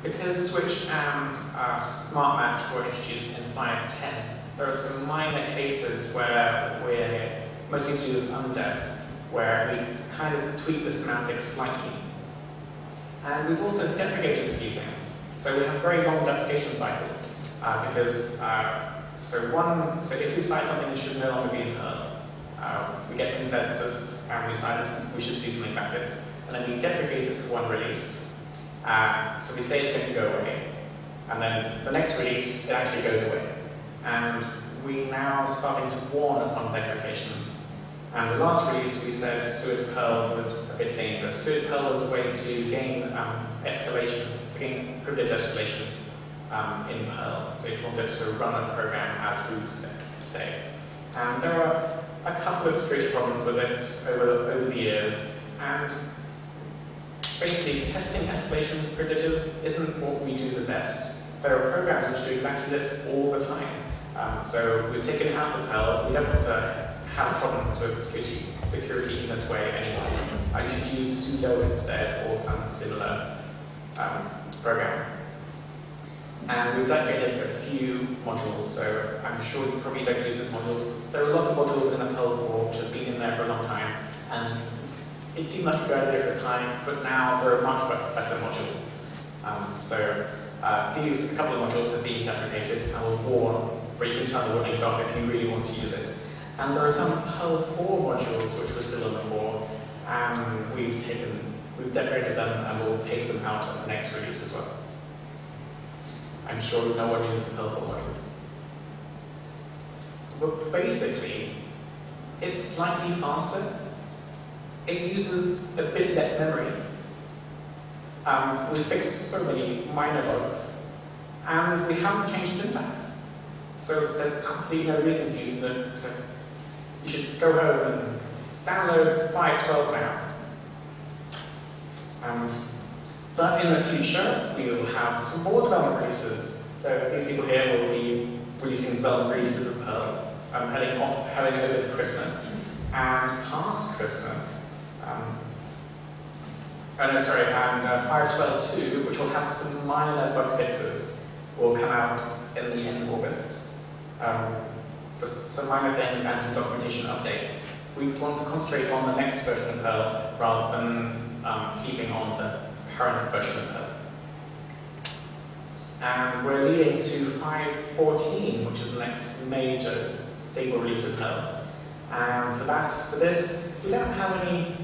Because Switch and Smart Match were introduced in 5.10, there are some minor cases where we're mostly to do with undev, where we kind of tweak the semantics slightly. And we've also deprecated a few things. So we have a very long deprecation cycle, because so if we cite something that should no longer be in Perl, we get consensus and we decide we should do something about it, and then we deprecate it for one release. So we say it's going to go away, and then the next release, it actually goes away. And we're now starting to warn upon deprecations. And the last release, we said Suid Perl was a bit dangerous. Suid Perl was a way to gain escalation, to gain privilege escalation in Perl. So if you wanted to run a program as root, say. And there are a couple of security problems with it over the years. And basically, testing escalation privileges isn't what we do the best. There are programs which do exactly this all the time. So we've taken it out of Perl. We don't want to have problems with security in this way anymore. You should use sudo instead, or some similar program. And we've deprecated a few modules, so I'm sure you probably don't use these modules. There are lots of modules in the Perl core which have been in there for a long time, and it seemed like a good idea at the time, but now there are much better modules. A couple of modules have been deprecated, and we'll warn, where you can turn the warnings off if you really want to use it. And there are some Perl 4 modules which were still in the core, and we've deprecated them, and we'll take them out of the next release as well. I'm sure no one uses the Perl 4 modules. But basically, it's slightly faster. It uses a bit less memory. We fixed so many minor bugs, and we haven't changed syntax. So there's absolutely no reason for you to you should go home and download 5.12 now. But in the future, we will have some more development releases. So these people here will be releasing development releases of Perl, heading over to Christmas. And past Christmas, and 5.12.2, which will have some minor bug fixes, will come out in the end of August. Just some minor things and some documentation updates. We want to concentrate on the next version of Perl rather than keeping on the current version of Perl. And we're leading to 5.14, which is the next major stable release of Perl. And for this, we don't have any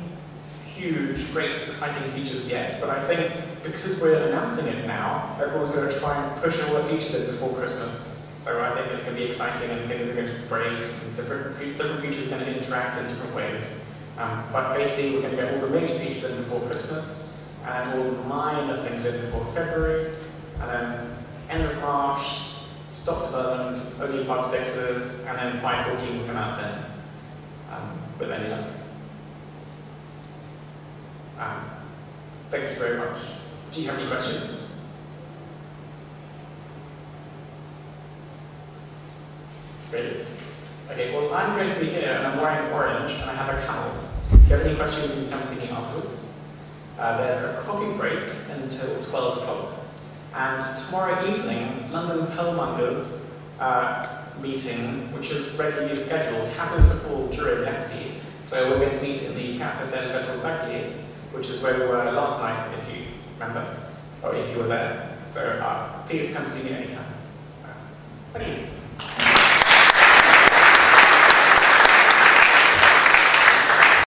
huge, great, exciting features yet, but I think because we're announcing it now, everyone's going to try and push all the features in before Christmas. So I think it's going to be exciting, and things are going to break, and different features are going to interact in different ways. But basically, we're going to get all the major features in before Christmas, and all the minor things in before February, and then end of March, stop development, only bug fixes, and then 5.14 will come out then, with any luck. Thank you very much. Do you have any questions? Great. Okay, well, I'm going to be here, and I'm wearing orange, and I have a camel. If you have any questions, you can come see me afterwards. There's a coffee break until 12 o'clock. And tomorrow evening, London Perlmongers meeting, which is regularly scheduled, happens to fall during Lepsy. So we're going to meet in the Piazza del Vettelvagli, which is where we were last night, if you remember, or if you were there. So please come see me anytime. Thank you.